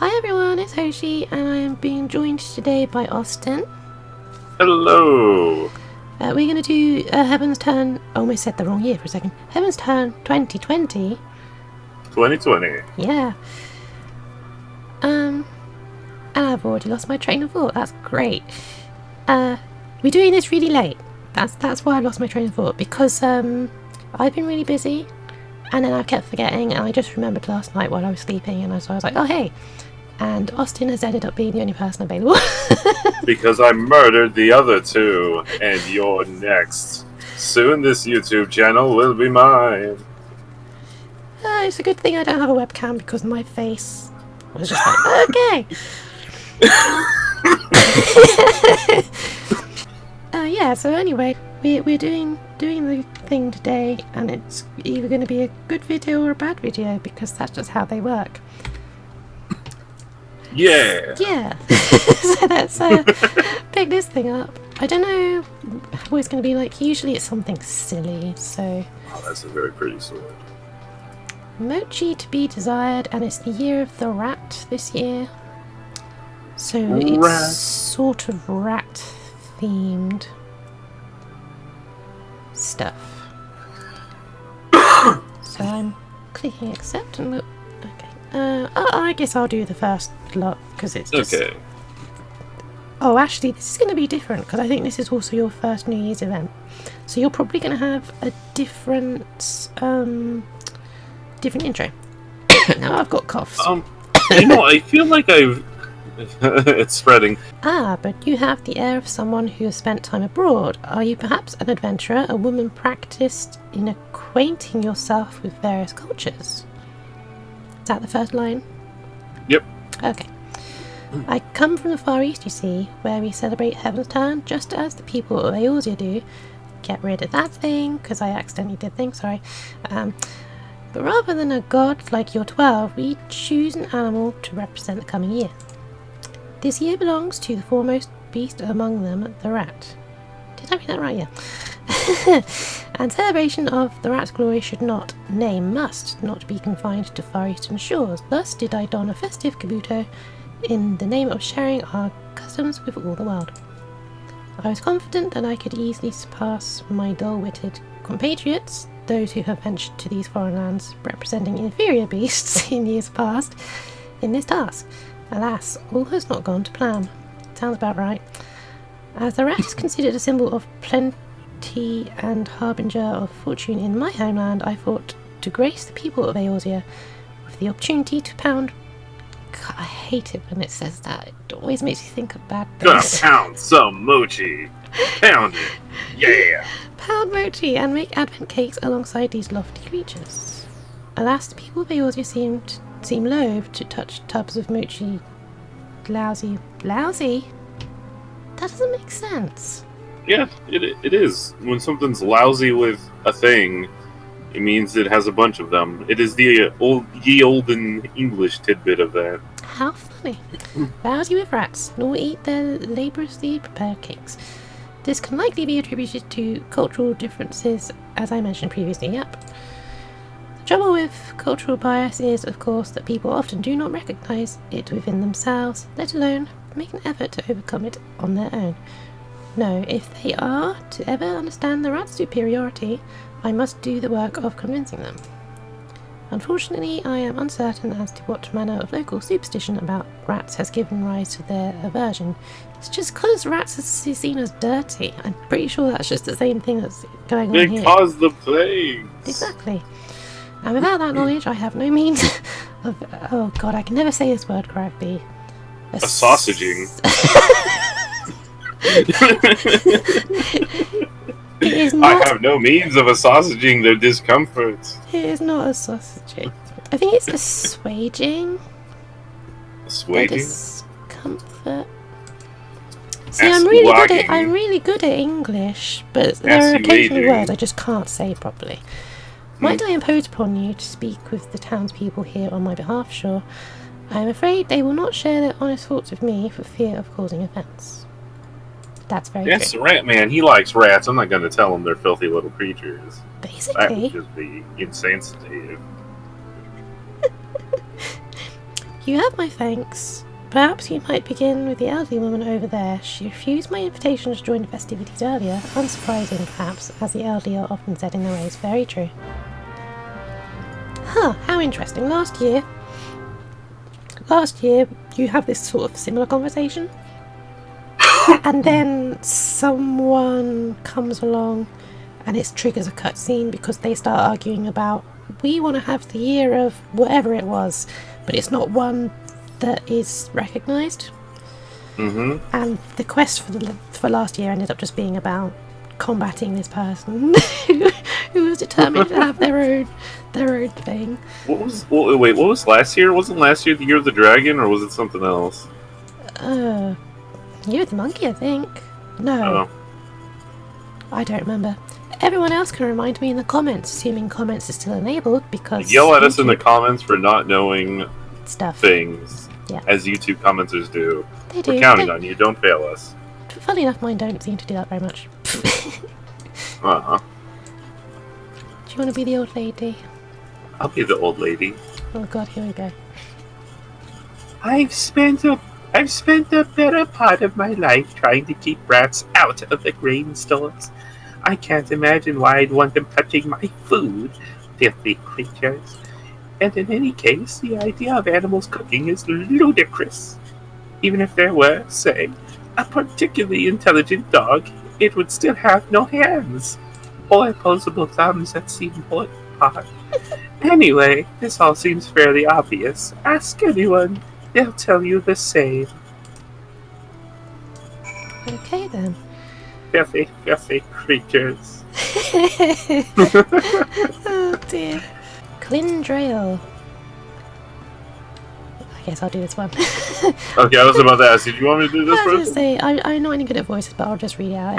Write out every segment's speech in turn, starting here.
Hi everyone, it's Hoshi, and I am being joined today by Austin. Hello! We're going to do Heavensturn, almost said the wrong year for a second, Heavensturn 2020. 2020. Yeah. And I've already lost my train of thought, that's great. We're doing this really late, that's why I lost my train of thought, because I've been really busy, and then I've kept forgetting, and I just remembered last night while I was sleeping, and so I was like, oh hey. And Austin has ended up being the only person available. Because I murdered the other two, and you're next. Soon this YouTube channel will be mine. It's a good thing I don't have a webcam because my face was just like, okay. Yeah, so anyway, we're doing the thing today, and it's either going to be a good video or a bad video because that's just how they work. Yeah! Yeah. So let's pick this thing up. I don't know what it's going to be like. Usually it's something silly, so... Oh, that's a very pretty sword. Mochi to be desired, and it's the year of the rat this year. So Rat. it's sort of rat-themed stuff. So I'm clicking accept and look... Okay. I guess I'll do the first lot because it's just... Okay. Oh, actually, this is going to be different because I think this is also your first New Year's event. So you're probably going to have a different intro. Now I've got coughs. I feel like I've... it's spreading. But you have the air of someone who has spent time abroad. Are you perhaps an adventurer, a woman practiced in acquainting yourself with various cultures? Is that the first line? Yep. Okay. I come from the Far East, you see, where we celebrate Heavensturn just as the people of Eorzea do. Get rid of that thing, because I accidentally did things, sorry. But rather than a god like your 12, we choose an animal to represent the coming year. This year belongs to the foremost beast among them, the rat. Did I read that right? Yeah. And celebration of the rat's glory should not, nay, must not be confined to Far Eastern shores. Thus did I don a festive kabuto in the name of sharing our customs with all the world. I was confident that I could easily surpass my dull-witted compatriots, those who have ventured to these foreign lands representing inferior beasts in years past, in this task. Alas, all has not gone to plan. Sounds about right. As the rat is considered a symbol of plenty and harbinger of fortune in my homeland, I thought to grace the people of Eorzea with the opportunity to pound... God, I hate it when it says that. It always makes you think of bad things. Gonna pound some mochi. Pound it. Yeah! Pound mochi and make advent cakes alongside these lofty creatures. Alas, the people of Eorzea seem loath to touch tubs of mochi. Lousy? That doesn't make sense. Yeah, it is. When something's lousy with a thing, it means it has a bunch of them. It is the olden English tidbit of that. How funny. Lousy with rats, nor eat their laboriously prepared cakes. This can likely be attributed to cultural differences, as I mentioned previously, yep. The trouble with cultural bias is, of course, that people often do not recognise it within themselves, let alone make an effort to overcome it on their own. No, if they are to ever understand the rat's superiority, I must do the work of convincing them. Unfortunately, I am uncertain as to what manner of local superstition about rats has given rise to their aversion. It's just because rats are seen as dirty. I'm pretty sure that's just the same thing that's going on here. They cause the plague! Exactly. And without that knowledge, I have no means of... Oh god, I can never say this word correctly. A sausaging. It is not... I have no means of assuaging their discomforts. It is not a sausaging. I think it's assuaging. Assuaging? Discomfort. See, I'm really good at English, but there are occasional words I just can't say properly. Might I impose upon you to speak with the townspeople here on my behalf, sure? I am afraid they will not share their honest thoughts with me for fear of causing offence. That's very true. Yes, Rat Man, he likes rats. I'm not going to tell him they're filthy little creatures. Basically. That would just be insensitive. You have my thanks. Perhaps you might begin with the elderly woman over there. She refused my invitation to join the festivities earlier. Unsurprising, perhaps, as the elderly are often set in their ways. Very true. Huh, how interesting. Last year, you have this sort of similar conversation. And then someone comes along and it triggers a cutscene because they start arguing about, we want to have the year of whatever it was, but it's not one that is recognised. Mm-hmm. And the quest for last year ended up just being about combating this person who was determined to have their own thing. What was last year? Wasn't last year the year of the dragon, or was it something else? Year of the monkey, I think. No. Oh. I don't remember. Everyone else can remind me in the comments, assuming comments are still enabled, because Yell at us in the comments for not knowing stuff. Things. Yeah. As YouTube commenters do. They do. We're counting on you. Don't fail us. Funnily enough, mine don't seem to do that very much. Uh-huh. Do you want to be the old lady? I'll be the old lady. Oh god, here we go. I've spent the better part of my life trying to keep rats out of the grain stores. I can't imagine why I'd want them touching my food, filthy creatures. And in any case, the idea of animals cooking is ludicrous. Even if there were, say, a particularly intelligent dog, it would still have no hands, or opposable thumbs that seem more apart. Anyway, this all seems fairly obvious. Ask anyone, they'll tell you the same. Okay then. Filthy creatures. Oh dear. Clindrail. I guess I'll do this one. Okay, I was about to ask you, do you want me to do this I was first? going to say, I'm not any good at voices, but I'll just read it out.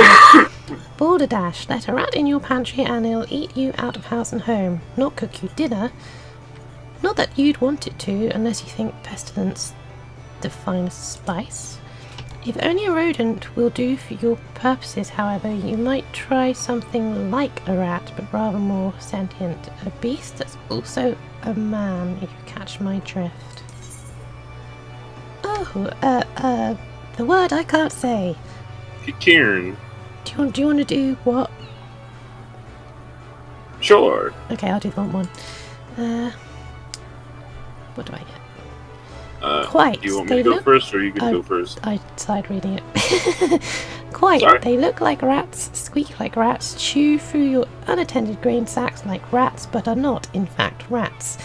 Balderdash, let a rat in your pantry and it'll eat you out of house and home. Not cook you dinner. Not that you'd want it to, unless you think pestilence defines spice. If only a rodent will do for your purposes, however, you might try something like a rat, but rather more sentient. A beast that's also a man, if you catch my drift. Oh, the word I can't say. Kieran. Do you want to do what? Sure. Okay, I'll do the one. What do I get? Quite. Do you want me to go first, or you can go first? I decided reading it. Quite. Sorry. They look like rats, squeak like rats, chew through your unattended grain sacks like rats, but are not, in fact, rats.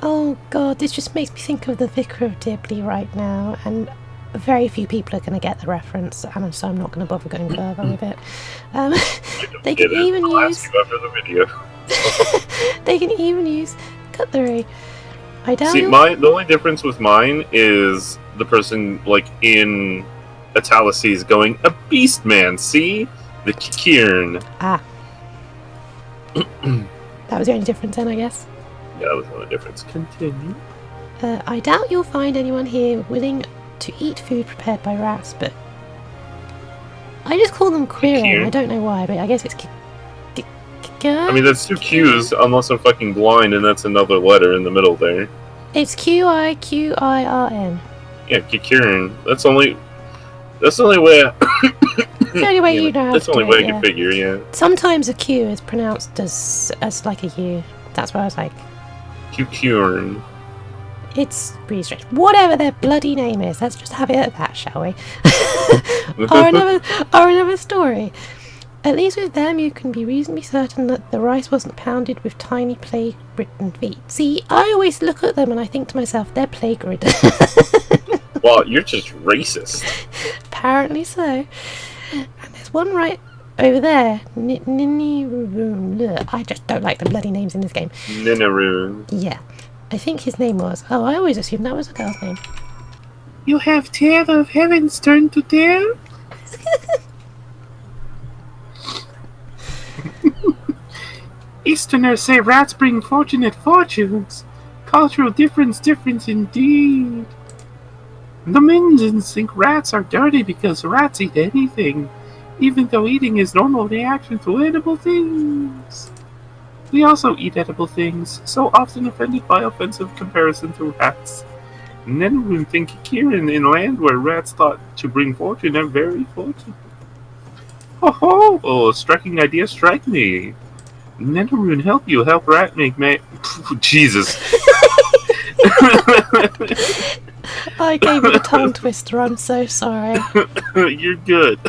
Oh god, this just makes me think of the Vicar of Dibley right now, and very few people are going to get the reference, and so I'm not going to bother going further with it. They can even use. Ask you after the video. They can even use cutlery. I doubt. See, the only difference with mine is the person, like, in italics going, a beast man, see? The Kieran. Ah. That was the only difference then, I guess. Yeah, that was the only difference. Continue. I doubt you'll find anyone here willing to eat food prepared by rats, but I just call them queering. I don't know why, but I guess it's I mean, that's two Q's, unless I'm fucking blind, and that's another letter in the middle there. It's Q-I-Q-I-R-N. Yeah, Kieran. That's the only way. It's the only way you know how That's to the only do way it, I yeah. can figure, yeah. Sometimes a Q is pronounced as like a U. That's why I was like, Kieran. it's really strange. Whatever their bloody name is, let's just have it at that, shall we? or another story. At least with them, you can be reasonably certain that the rice wasn't pounded with tiny plague-ridden feet. See, I always look at them and I think to myself, they're plague-ridden. Well, you're just racist. Apparently so. And there's one right over there. I just don't like the bloody names in this game. Ninaroon. Yeah. I think his name was. Oh, I always assumed that was a girl's name. You have tale of Heavensturn to tell? Easterners say rats bring fortunate fortunes. Cultural difference indeed. The Mintons think rats are dirty because rats eat anything, even though eating is normal reaction to edible things. We also eat edible things, so often offended by offensive comparison to rats. Nenrun think Kirin in land where rats thought to bring fortune are very fortunate. Ho ho! Striking idea strike me. Nenrun help you, help rat make Jesus. I gave you the tongue twister, I'm so sorry. You're good.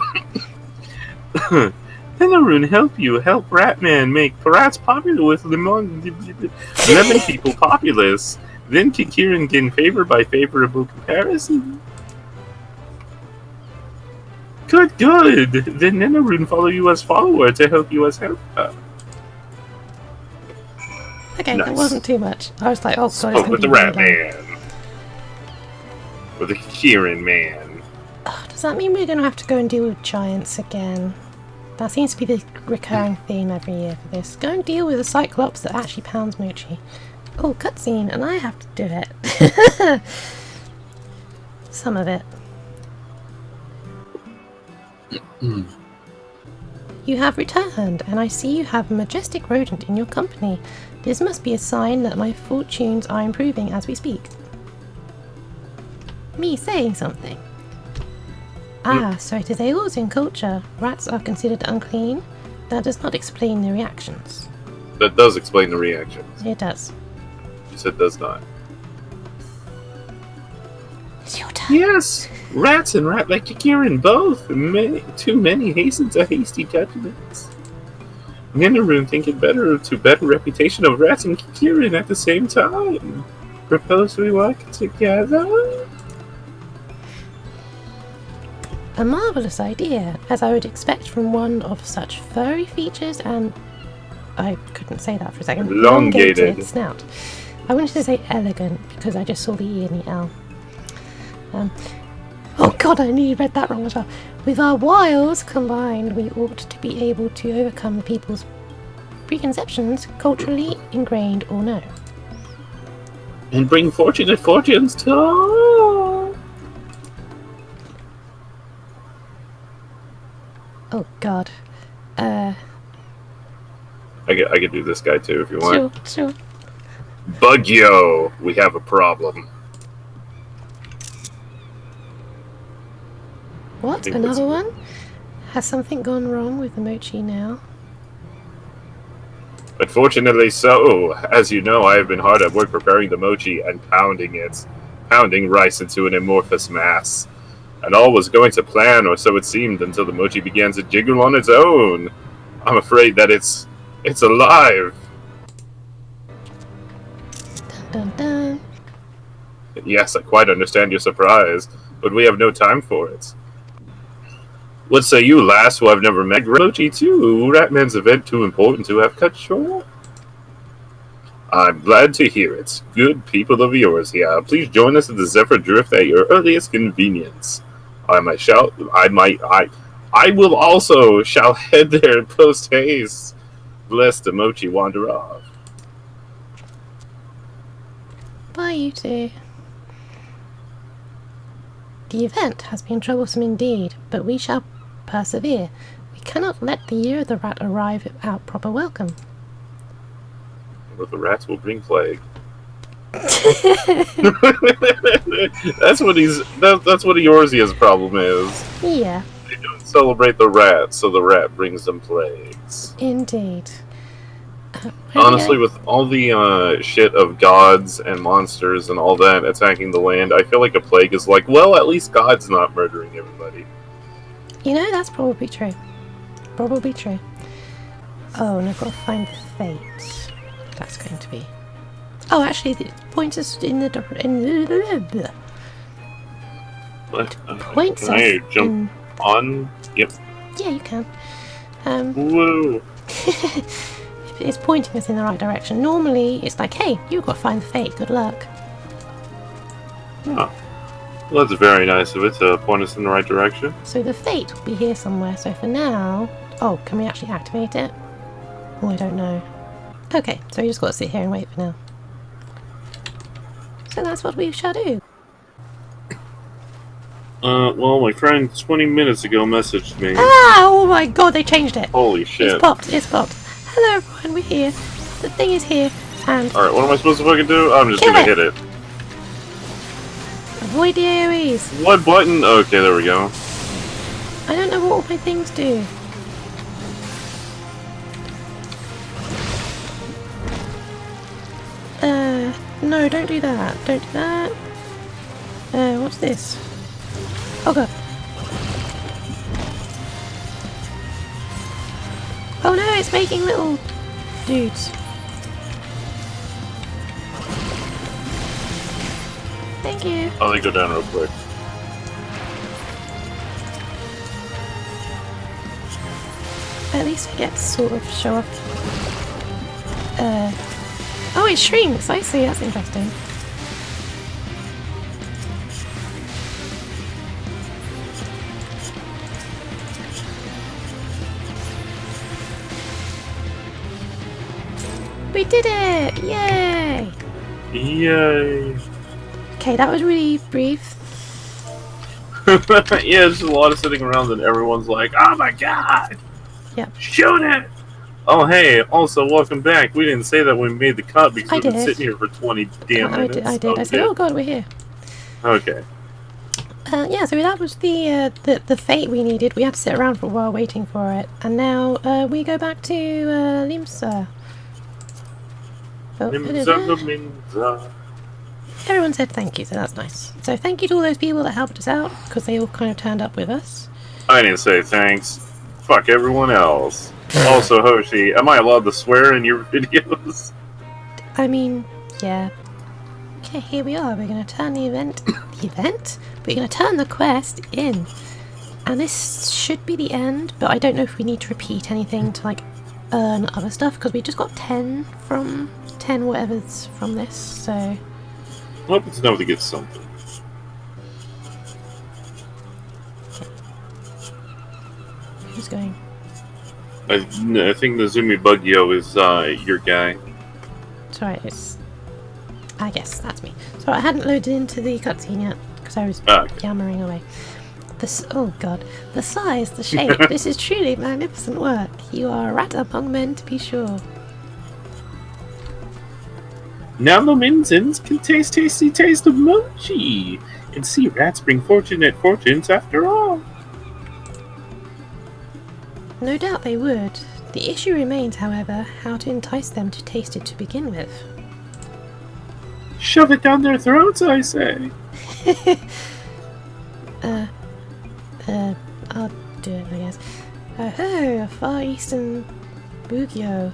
Nenrun help you, help Ratman make rats popular with 11 people populace. Then Kikirin gain favor by favorable comparison. Good. Then Nenrun follow you as follower to help you as helper. Okay, Nice. that wasn't too much. I was like, oh god, it's Oh, going with to the be Rat really long. Man. With the Kikirin Man. Oh, does that mean we're going to have to go and deal with giants again? That seems to be the recurring theme every year for this. Go and deal with a Cyclops that actually pounds Mochi. Oh, cutscene, and I have to do it. Some of it. You have returned, and I see you have a majestic rodent in your company. This must be a sign that my fortunes are improving as we speak. Me saying something. Ah, so it is Eorzean culture. Rats are considered unclean. That does not explain the reactions. That does explain the reactions. It does. You said does not. It's your turn. Yes! Rats and rat like Kikirin both. Too many hasten to hasty judgments. Nenrun think it better to bet a reputation of rats and Kikirin at the same time. Propose we work together? A marvellous idea, as I would expect from one of such furry features and... I couldn't say that for a second. Elongated. Snout. I wanted to say elegant, because I just saw the E and the L. Oh god, I nearly read that wrong as well. With our wiles combined, we ought to be able to overcome the people's preconceptions, culturally ingrained or no. And bring fortunate fortunes to all. Oh god. I could do this guy too if you want. Sure. Bugyo, we have a problem. What? think Another that's- one? Has something gone wrong with the mochi now? Unfortunately so. As you know, I have been hard at work preparing the mochi and pounding rice into an amorphous mass. And all was going to plan, or so it seemed, until the mochi began to jiggle on its own. I'm afraid that it's alive. Dun dun dun. Yes, I quite understand your surprise, but we have no time for it. What say you, lass, who I've never met? Mochi too. Ratman's event too important to have cut short. I'm glad to hear it. Good people of yours here. Please join us at the Zephyr Drift at your earliest convenience. I will also shall head there post haste, lest the mochi wander off. Bye, you two. The event has been troublesome indeed, but we shall persevere. We cannot let the year of the rat arrive without proper welcome. But the rats will bring plague. That's what Eorzean's problem is. Yeah, They don't celebrate the rat, so the rat brings them plagues. indeed. Honestly, with all the shit of gods and monsters and all that attacking the land, I feel like a plague is like, well, at least God's not murdering everybody. You know, that's probably true. Probably true. Oh, and I've got to find the fate. That's going to be... Oh, actually, the point is in the... What? Point Can I says jump on? Yep. Yeah, you can. Whoa. It's pointing us in the right direction. Normally, it's like, hey, you've got to find the fate. Good luck. Oh. Well, that's very nice of it to point us in the right direction. So the fate will be here somewhere. So for now... Oh, can we actually activate it? Oh, I don't know. Okay, so we just got to sit here and wait for now. So that's what we shall do. Well, my friend 20 minutes ago messaged me. Ah! Oh my god, they changed it. Holy shit. It's popped. Hello everyone, we're here. The thing is here, and... Alright, what am I supposed to fucking do? I'm just Kill gonna it. hit it. Avoid the AoEs! What button? Okay, there we go. I don't know what all my things do. No, don't do that. Don't do that. What's this? Oh god. Oh no, it's making little dudes. Thank you. Oh, they go down real quick. At least I get to sort of show off. Oh, it shrinks. I see. That's interesting. We did it! Yay! Yay! Okay, that was really brief. Yeah, there's just a lot of sitting around and everyone's like, oh my god! Yep. Shoot it! Oh hey, also welcome back. We didn't say that when we made the cut because we've been sitting here for 20 damn minutes. I did. I said, oh god, we're here. Okay. Yeah, so that was the fate we needed. We had to sit around for a while waiting for it. And now we go back to Limsa. Everyone said thank you, so that's nice. So thank you to all those people that helped us out, because they all kind of turned up with us. I didn't say thanks. Fuck everyone else. Also, Hoshi, am I allowed to swear in your videos? I mean, yeah. Okay, here we are. We're going to turn the event... the event? We're going to turn the quest in. And this should be the end, but I don't know if we need to repeat anything to, like, earn other stuff, because we just got 10 from... 10 whatever's from this, so... I hope it's enough to get something. Who's going? I think the Zumi Bugyo is your guy. Sorry, it's... I guess that's me. Sorry, I hadn't loaded into the cutscene yet, because I was yammering away. Oh god. The size, the shape, this is truly magnificent work. You are a rat among men, to be sure. Now the Mintons can taste of mochi, and see rats bring fortunate fortunes after all. No doubt they would. The issue remains, however, how to entice them to taste it to begin with. Shove it down their throats, I say. I'll do it, I guess. Oh, a Far Eastern Bugyo.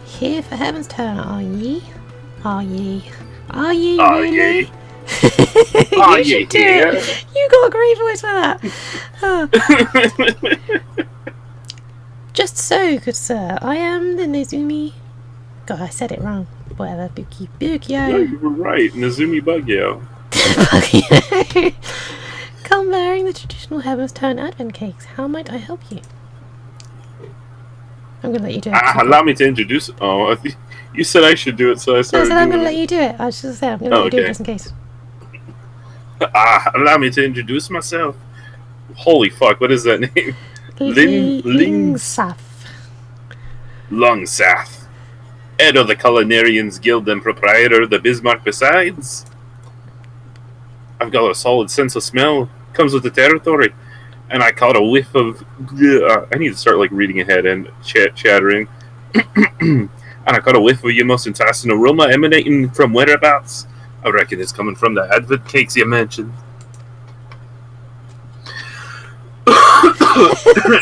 Here for Heavensturn, are ye? Are ye? Are ye really? Are You ye should do here? it. You got a great voice for that. Oh. Just so, good sir. I am the Nezumi. God, I said it wrong. Whatever. Bugyo. No, you were right. Nezumi Bugyo. Come bearing the traditional Heavensturn advent cakes. How might I help you? I'm gonna let you do it. Allow me to introduce. Oh, you said I should do it, so I started. No, I said I'm gonna let you do it. I was just saying I'm gonna let you do it just in case. Allow me to introduce myself. Holy fuck! What is that name? Lingsaf. Longsath. Head of the Culinarians Guild and proprietor of the Bismarck besides. I've got a solid sense of smell. Comes with the territory. And I caught a whiff of... I need to start like reading ahead and chattering. And I caught a whiff of your most enticing aroma emanating from whereabouts. I reckon it's coming from the advent cakes you mentioned.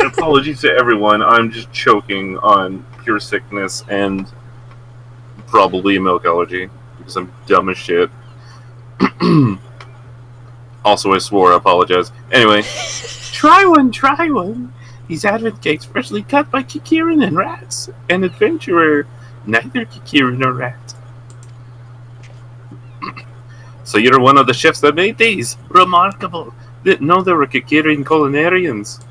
Apologies to everyone. I'm just choking on pure sickness and probably a milk allergy because I'm dumb as shit. Also, I swore. I apologize. Anyway. Try one. These advent cakes freshly cut by Kikirin and rats. An adventurer, neither Kikirin nor rat. So you're one of the chefs that made these? Remarkable. Didn't know there were Kikirin culinarians.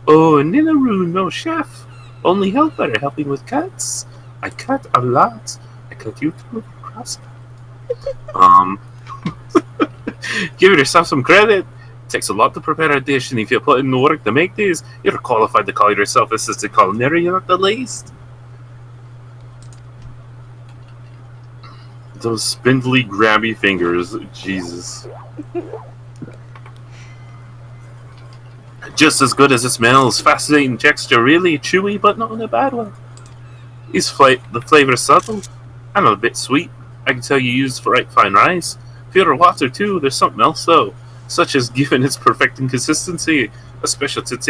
Oh, Ninaru, no chef. Only helper helping with cuts. I cut a lot. I cut you too across. Give yourself some credit. It takes a lot to prepare a dish, and if you put in the work to make these, you're qualified to call yourself assistant culinarian at the least. Those spindly, grabby fingers. Jesus. Just as good as it smells. Fascinating texture. Really chewy, but not in a bad way. The flavor is subtle and a bit sweet. I can tell you used for fine rice. Filter water too. There's something else though, such as given its perfect consistency, a special Just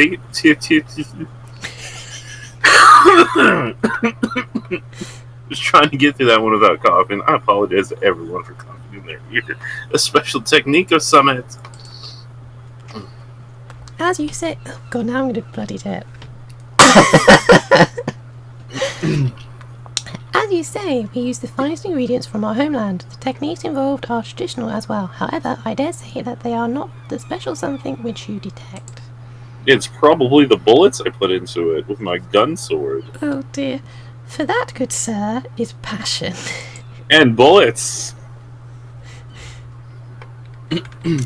trying to get through that one without coughing. I apologize to everyone for coughing in their ear. A special technique of summit. As you say... Oh god, now I'm going to bloody do it. As you say, we use the finest ingredients from our homeland. The techniques involved are traditional as well. However, I dare say that they are not the special something which you detect. It's probably the bullets I put into it with my gun sword. Oh dear. For that, good sir, is passion. And bullets. The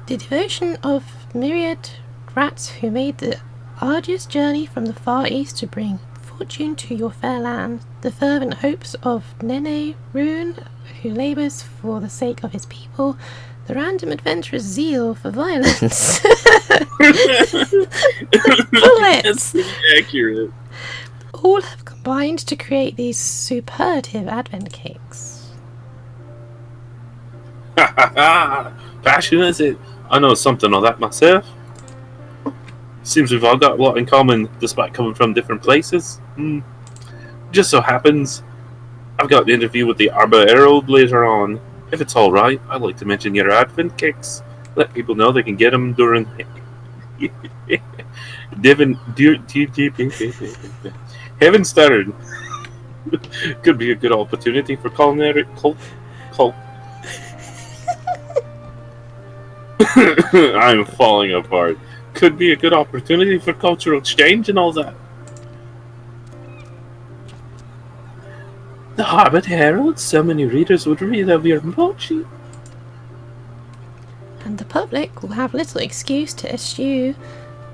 devotion of myriad rats who made the arduous journey from the Far East to bring fortune to your fair land, the fervent hopes of Nene Rune, who labours for the sake of his people, the random adventurous zeal for violence. Bullets! That's accurate. All have combined to create these superlative advent cakes. Ha ha ha! Passion, is it? I know something of that myself. Seems we've all got a lot in common, despite coming from different places. Just so happens, I've got an interview with the Arbor Herald later on. If it's alright, I'd like to mention your advent cakes. Let people know they can get them during... Heavensturn. Could be a good opportunity for culinary... I'm falling apart. Could be a good opportunity for cultural exchange and all that. The Harvard Herald, so many readers would read of your mochi. And the public will have little excuse to eschew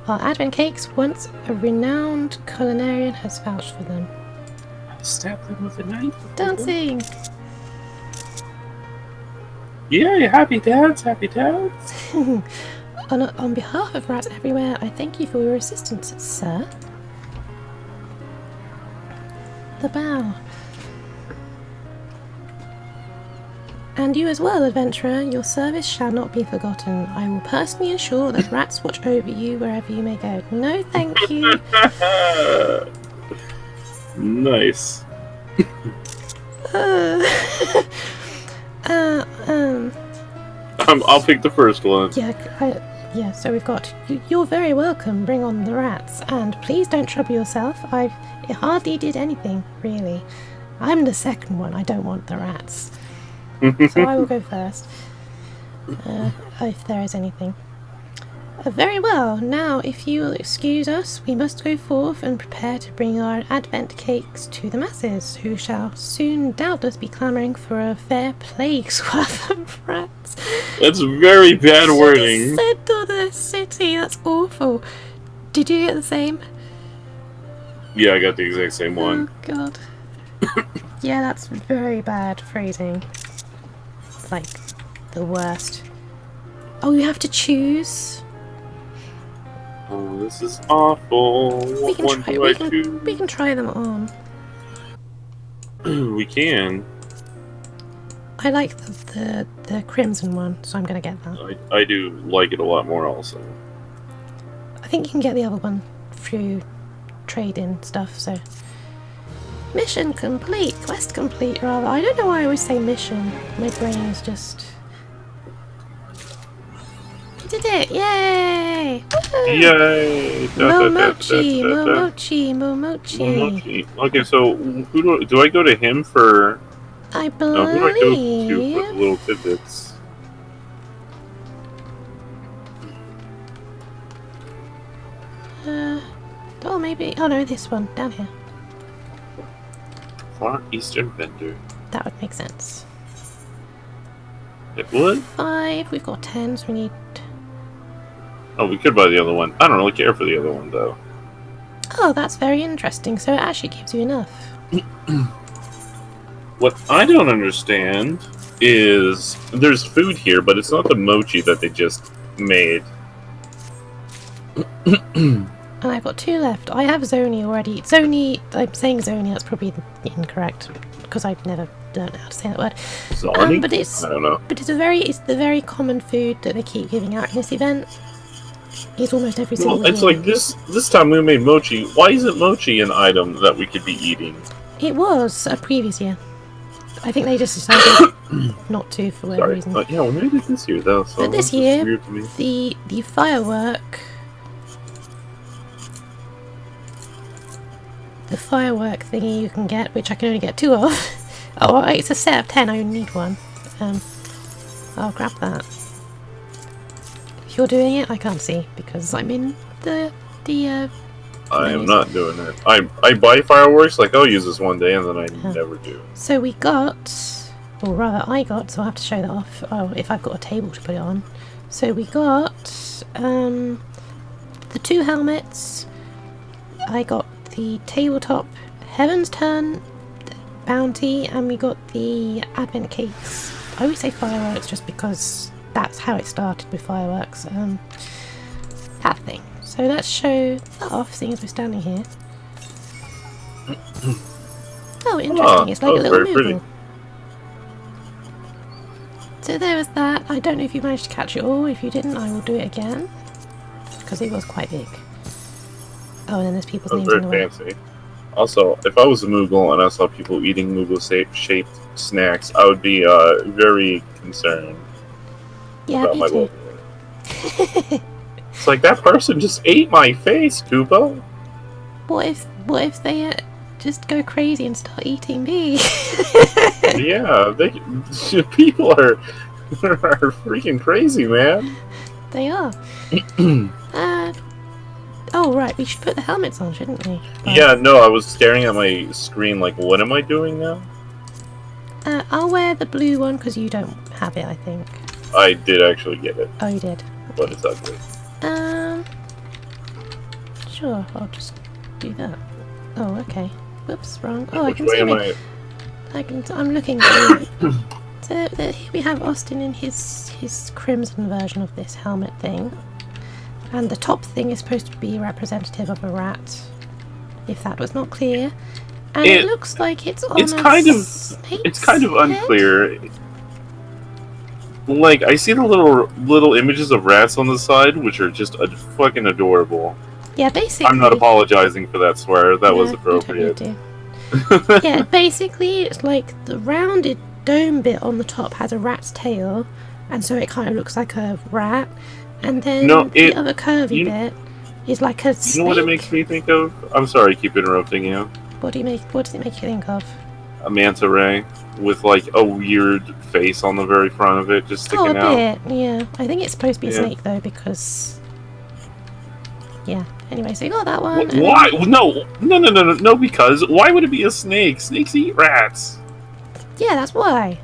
our advent cakes once a renowned culinarian has vouched for them. I'll stab them with a knife. Dancing! Yeah, happy dance, happy dance. On behalf of rats everywhere, I thank you for your assistance, sir. The bow. And you as well, adventurer. Your service shall not be forgotten. I will personally ensure that rats watch over you wherever you may go. No, thank you. Nice. I'll pick the first one. Yeah, so we've got, you're very welcome, bring on the rats, and please don't trouble yourself, it hardly did anything, really. I'm the second one, I don't want the rats. So I will go first, if there is anything. Very well, now if you will excuse us, we must go forth and prepare to bring our advent cakes to the masses, who shall soon doubtless be clamouring for a fair plague swath of rats. That's very bad wording. Sent on the city, that's awful. Did you get the same? Yeah, I got the exact same one. Oh god. Yeah, that's very bad phrasing. Like, the worst. Oh, you have to choose? Oh, this is awful. We can try them on. We can. I like the crimson one, so I'm gonna get that. I do like it a lot more also. I think you can get the other one through trade-in stuff, so... Mission complete! Quest complete, rather. I don't know why I always say mission. My brain is just... Did it! Yay! Woohoo! Yay! Momochi! Momochi! Momochi! Okay, so who do I go to him for? I No, who do I go to for believe... little tidbits? Oh, maybe... Oh no, this one. Down here. Far Eastern vendor. That would make sense. It would? 5. We've got 10, so we need... Oh, we could buy the other one. I don't really care for the other one, though. Oh, that's very interesting. So it actually gives you enough. What I don't understand is there's food here, but it's not the mochi that they just made. And I've got 2 left. I have Zoni already. Zoni, I'm saying Zoni, that's probably incorrect because I've never learned how to say that word. Zoni? But it's, I don't know. But it's the very common food that they keep giving out in this event. It's almost every single Well, it's year. like this time we made mochi. Why isn't mochi an item that we could be eating? It was a previous year. I think they just decided not to for whatever reason. Yeah, we made it this year though. So But this that's year, weird to me. the firework thingy you can get, which I can only get 2 of. Oh, it's a set of 10. I only need 1. I'll grab that. If you're doing it, I can't see because I'm in the I am not doing it. I buy fireworks, like I'll use this one day, and then I never do. So we got, or rather I got, so I'll have to show that off. Oh, if I've got a table to put it on. So we got the 2 helmets. I got the tabletop Heavensturn bounty, and we got the advent cakes. I always say fireworks just because that's how it started with fireworks. That thing. So let's show that off, seeing as we're standing here. Oh, interesting. It's like a little very pretty. moogle. So there was that. I don't know if you managed to catch it all. If you didn't, I will do it again. Because it was quite big. Oh, and then there's people's names in the way. Fancy. Also, if I was a Moogle and I saw people eating Moogle-shaped snacks, I would be very concerned about my well-being. It's like, that person just ate my face, Koopa! What if they just go crazy and start eating me? Yeah, people are freaking crazy, man. They are. Oh, right, we should put the helmets on, shouldn't we? Yeah, no, I was staring at my screen like, what am I doing now? I'll wear the blue one because you don't have it, I think. I did actually get it. Oh, you did? But it's ugly. Sure, I'll just do that. Oh, okay. Whoops, wrong. Oh, Which I can way see am it. I'm looking through it. So here we have Austin in his crimson version of this helmet thing. And the top thing is supposed to be representative of a rat, if that was not clear. And it looks like it's on It's kind of unclear. Like, I see the little images of rats on the side, which are just fucking adorable. Yeah, basically. I'm not apologizing for that swear. That was appropriate. You don't need to. Yeah, basically, it's like the rounded dome bit on the top has a rat's tail, and so it kind of looks like a rat. And then the other curvy bit is like a snake. You know what it makes me think of? I'm sorry, I keep interrupting you. What does it make you think of? A manta ray with like a weird face on the very front of it, just sticking out. Oh, a bit, yeah. I think it's supposed to be a snake though, because yeah. Anyway, so you got that one. Why? No, because why would it be a snake? Snakes eat rats. Yeah, that's why.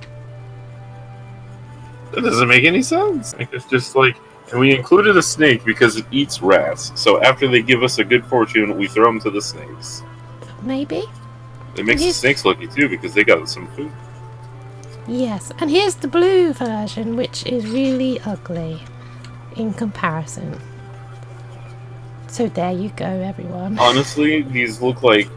That doesn't make any sense. It's just like, and we included a snake because it eats rats. So after they give us a good fortune, we throw them to the snakes. Maybe. It makes the snakes lucky too because they got some food. Yes, and here's the blue version, which is really ugly in comparison. So there you go, everyone. Honestly, these look like,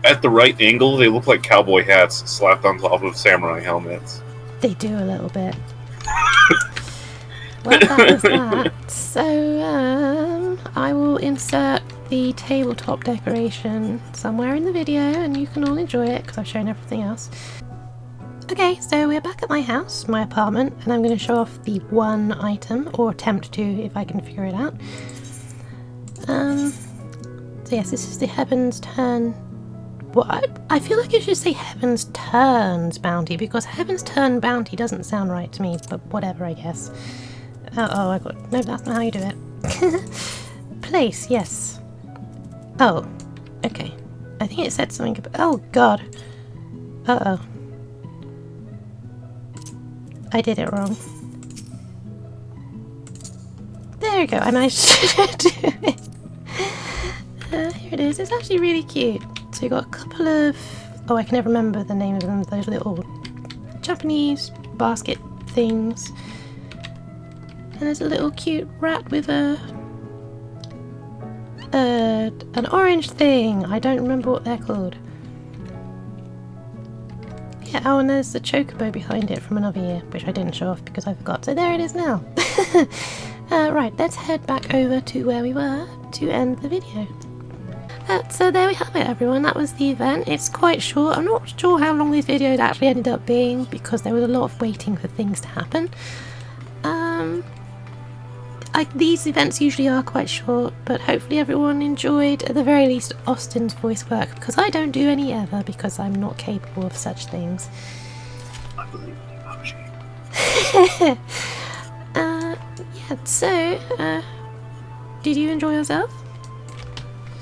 at the right angle, they look like cowboy hats slapped on top of samurai helmets. They do a little bit. Well, that was that. So, I will insert the tabletop decoration somewhere in the video, and you can all enjoy it, because I've shown everything else. Okay, so we're back at my house, my apartment, and I'm going to show off the one item, or attempt to, if I can figure it out. So yes, this is the Heavensturn. I feel like you should say Heavensturns bounty, because Heavensturn bounty doesn't sound right to me, but whatever, I guess. No, that's not how you do it. Place, yes. Oh, okay. I think it said something about, oh god. Uh-oh. I did it wrong. There we go, I managed to do it. Here it is, it's actually really cute. So you've got a couple of Oh, I can never remember the name of them. Those little Japanese basket things. And there's a little cute rat with an orange thing. I don't remember what they're called. Yeah, oh, and there's the chocobo behind it from another year, which I didn't show off because I forgot. So there it is now. Right, let's head back over to where we were to end the video. So there we have it, everyone. That was the event. It's quite short. I'm not sure how long this video actually ended up being because there was a lot of waiting for things to happen. These events usually are quite short, but hopefully everyone enjoyed, at the very least, Austin's voice work, because I don't do any ever, because I'm not capable of such things. I believe in you, Moshi. Yeah, so, did you enjoy yourself?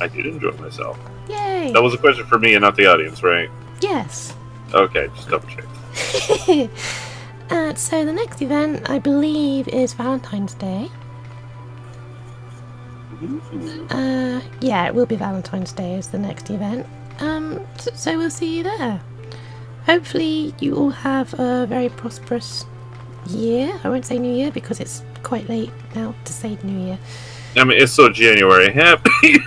I did enjoy myself. Yay! That was a question for me and not the audience, right? Yes. Okay, just double check. So the next event, I believe, is Valentine's Day. Yeah, it will be Valentine's Day as the next event. So we'll see you there. Hopefully you all have a very prosperous year. I won't say New Year because it's quite late now to say New Year. I mean, it's still January. Happy.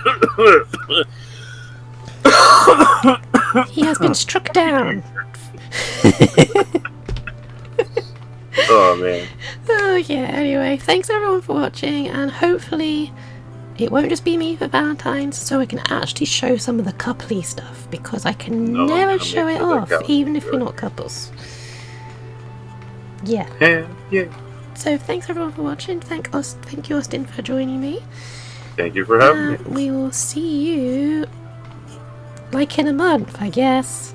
He has been struck down. Oh, man. Oh yeah, anyway, thanks everyone for watching, and hopefully it won't just be me for Valentine's, so I can actually show some of the coupley stuff, because I can never show it off, even if we're not couples. Yeah. Yeah. So thanks everyone for watching. Thank you, Austin, for joining me. Thank you for having me. We will see you like in a month, I guess.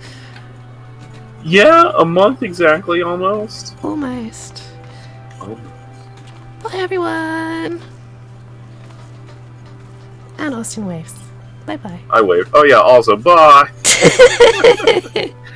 Yeah, a month exactly, almost. Almost. Oh. Bye everyone. And Austin waves. Bye bye. I waved. Oh yeah, also, bye!